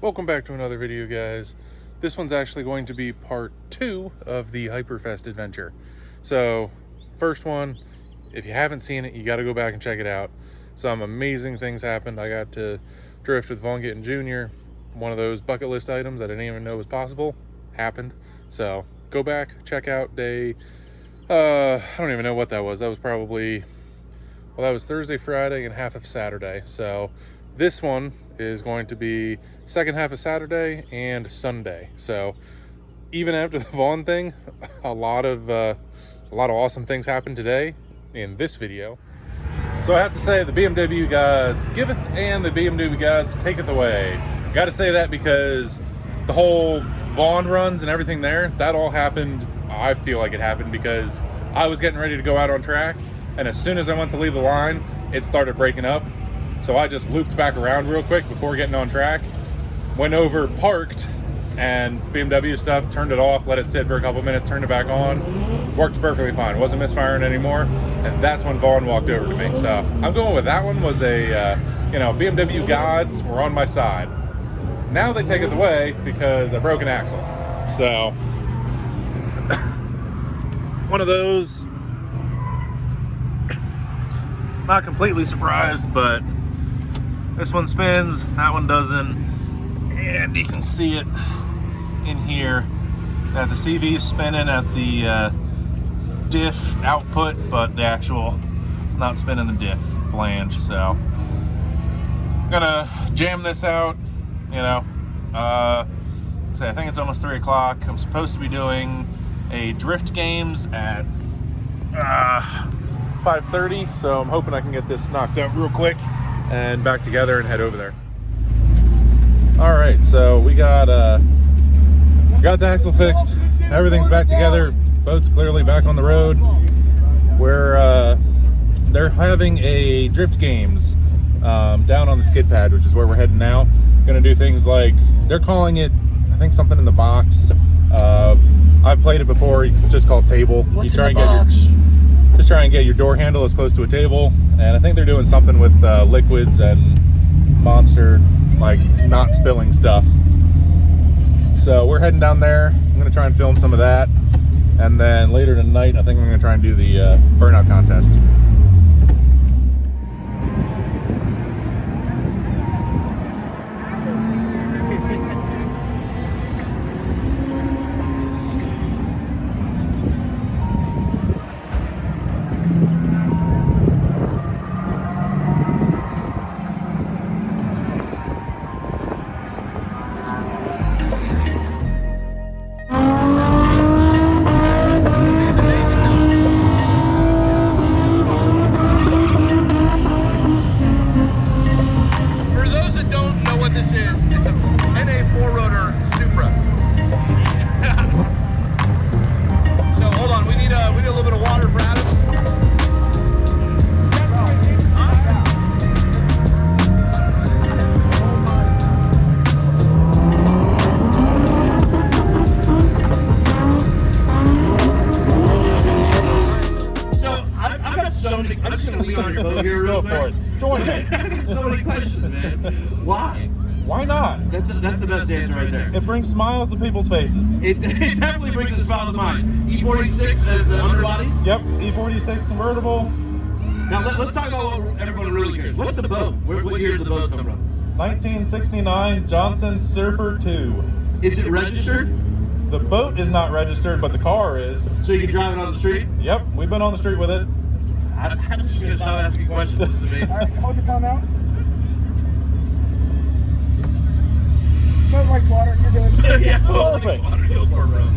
Welcome back to another video, guys. This one's actually going to be part 2 of the Hyperfest adventure. So, first one, if you haven't seen it, you got to go back and check it out. Some amazing things happened. I got to drift with Vaughn Gittin Jr. One of those bucket list items that I didn't even know was possible happened. So, go back, check out day, I don't even know what that was. That was probably, well, that was Thursday, Friday, and half of Saturday. So, this one is going to be second half of Saturday and Sunday. So even after the Vaughn thing, a lot of awesome things happened today in this video. So I have to say, the BMW gods giveth and the BMW gods taketh away. Got to say that because the whole Vaughn runs and everything there, that all happened, I feel like it happened because I was getting ready to go out on track, and as soon as I went to leave the line, it started breaking up. So I just looped back around real quick before getting on track, went over, parked, and BMW stuff, turned it off, let it sit for a couple minutes, turned it back on, worked perfectly fine, wasn't misfiring anymore, and that's when Vaughn walked over to me. So I'm going with that one was a, BMW gods were on my side. Now they take it away because I broke an axle. So, one of those, not completely surprised, but this one spins, that one doesn't, and you can see it in here that the CV is spinning at the diff output, but the actual, it's not spinning the diff flange. So I'm gonna jam this out, I think it's almost 3 o'clock. I'm supposed to be doing a drift games at 5:30, so I'm hoping I can get this knocked out real quick and back together and head over there. All right, so we got the axle fixed, everything's back together, boat's clearly back on the road. They're having a drift games down on the skid pad, which is where we're heading now. Gonna do things like, they're calling it, I think, something in the box. I've played it before. It's just called table. What's you try in and the box? just try and get your door handle as close to a table, and I think they're doing something with liquids and monster, like not spilling stuff. So we're heading down there. I'm gonna try and film some of that, and then later tonight I think I'm gonna try and do the Burnout contest. I'm just gonna lean on your boat here real quick. Join me. I got so many questions, man. Why? Why not? That's the best answer right there. It brings smiles to people's faces. It definitely brings a smile to mine. E46 as the underbody. Yep, E46 convertible. Now let's talk about what everyone really cares. What's the boat? What year did the boat come from? 1969 Johnson Surfer 2. Is it registered? The boat is not registered, but the car is. So you can drive it on the street? Yep, we've been on the street with it. I'm just gonna stop asking questions. This is amazing. All right, hold your palm out. Boat likes water. You're good. Yeah, Perfect. water, you'll pour, bro.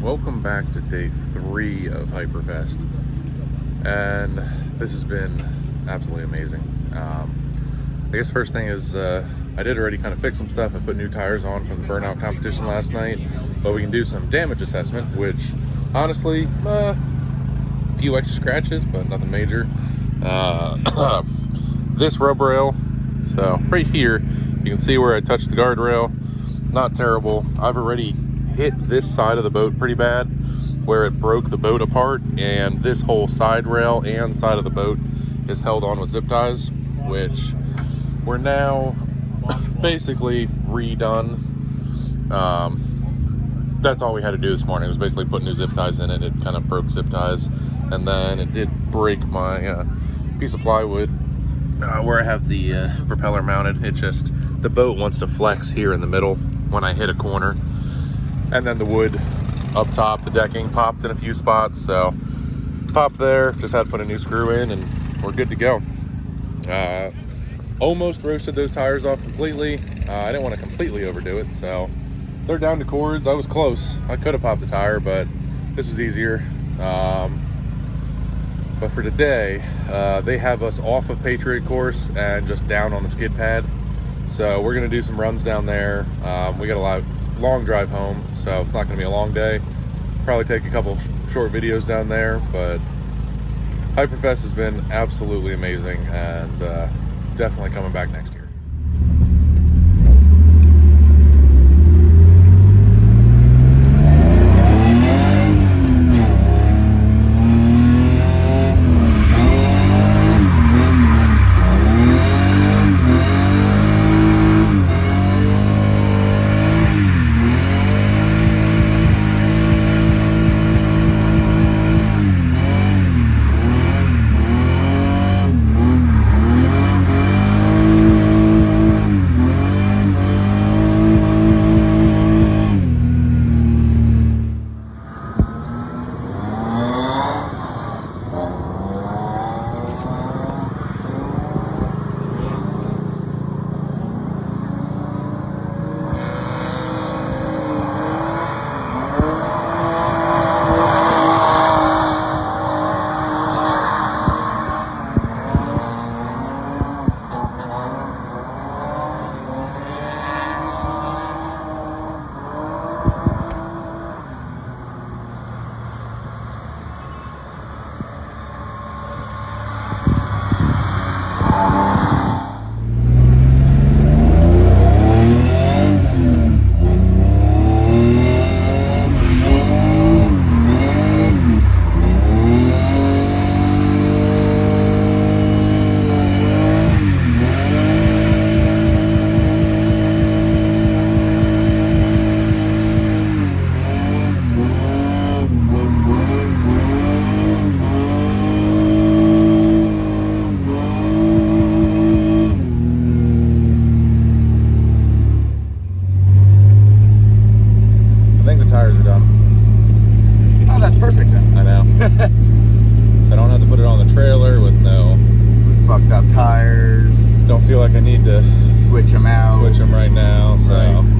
Welcome back to day 3 of Hyperfest, and this has been absolutely amazing. I guess first thing is I did already kind of fix some stuff. I put new tires on from the Burnout competition last night, but we can do some damage assessment, which honestly, a few extra scratches, but nothing major. This rub rail, so right here, you can see where I touched the guardrail. Not terrible. I've already hit this side of the boat pretty bad, where it broke the boat apart, and this whole side rail and side of the boat is held on with zip ties, which we're now basically redone. That's all we had to do this morning, was basically put new zip ties in it. It kind of broke zip ties, and then it did break my piece of plywood where I have the propeller mounted. It just, the boat wants to flex here in the middle when I hit a corner, and then the wood up top, the decking, popped in a few spots, so popped there, just had to put a new screw in, and we're good to go. Almost roasted those tires off completely. I didn't want to completely overdo it, so they're down to cords. I was close. I could have popped the tire, but this was easier. But for today, they have us off of Patriot course and just down on the skid pad. So we're gonna do some runs down there. We got a long drive home, so it's not gonna be a long day. Probably take a couple short videos down there, but Hyperfest has been absolutely amazing, and definitely coming back next year. I need to switch them out. Switch them right now, so. Right.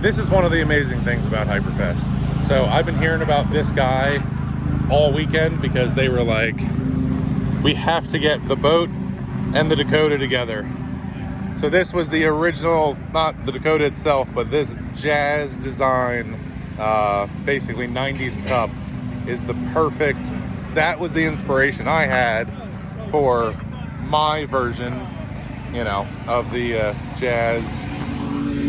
This is one of the amazing things about Hyperfest. So I've been hearing about this guy all weekend because they were like, we have to get the boat and the Dakota together. So this was the original, not the Dakota itself, but this jazz design, basically 90s cup is the perfect, that was the inspiration I had for my version, you know, of the jazz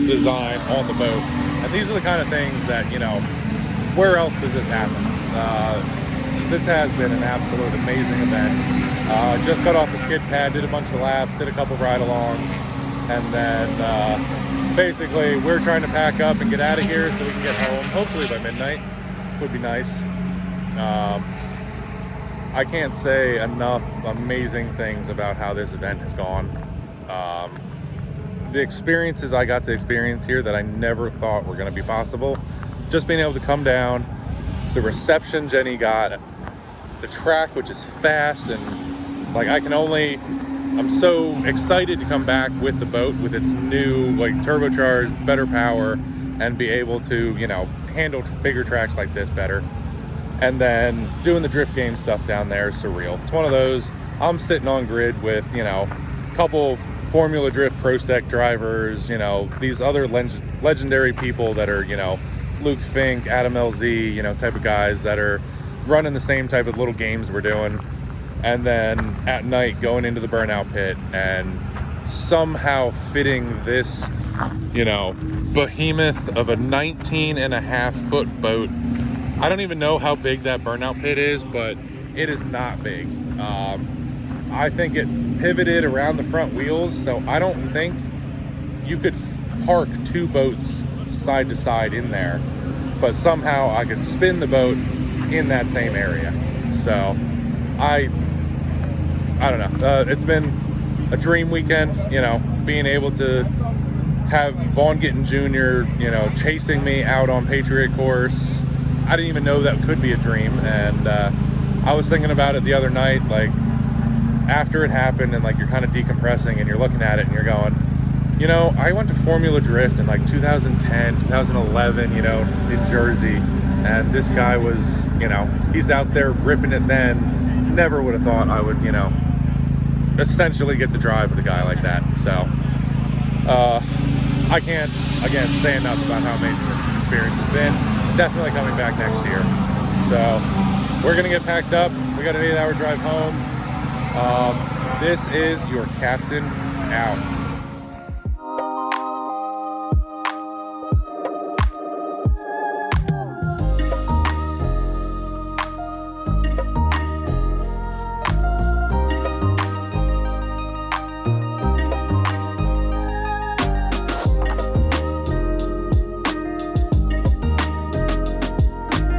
design on the boat. And these are the kind of things that, you know, where else does this happen? This has been an absolute amazing event. Just got off the skid pad, did a bunch of laps, did a couple ride-alongs, and then basically we're trying to pack up and get out of here so we can get home, hopefully by midnight. Would be nice. I can't say enough amazing things about how this event has gone. The experiences I got to experience here that I never thought were going to be possible. Just being able to come down, the reception Jenny got, the track, which is fast, and like I'm so excited to come back with the boat with its new like turbocharged, better power, and be able to, you know, handle bigger tracks like this better. And then doing the drift game stuff down there is surreal. It's one of those, I'm sitting on grid with, you know, a couple Formula Drift Pro Stack drivers, you know, these other legendary people that are, you know, Luke Fink, Adam LZ, you know, type of guys that are running the same type of little games we're doing. And then at night going into the Burnout pit and somehow fitting this, you know, behemoth of a 19.5-foot boat. I don't even know how big that Burnout pit is, but it is not big. I think it pivoted around the front wheels, so I don't think you could park two boats side to side in there, but somehow I could spin the boat in that same area. So I don't know. It's been a dream weekend, you know, being able to have Vaughn Gittin Jr., you know, chasing me out on Patriot course. I didn't even know that could be a dream, and I was thinking about it the other night, like after it happened, and like you're kind of decompressing and you're looking at it and you're going, you know, I went to Formula Drift in like 2010, 2011, you know, in Jersey, and this guy was, you know, he's out there ripping it then. Never would have thought I would, you know, essentially get to drive with a guy like that. So I can't, again, say enough about how amazing this experience has been. Definitely coming back next year. So we're gonna get packed up. We got an 8-hour drive home. This is your captain out.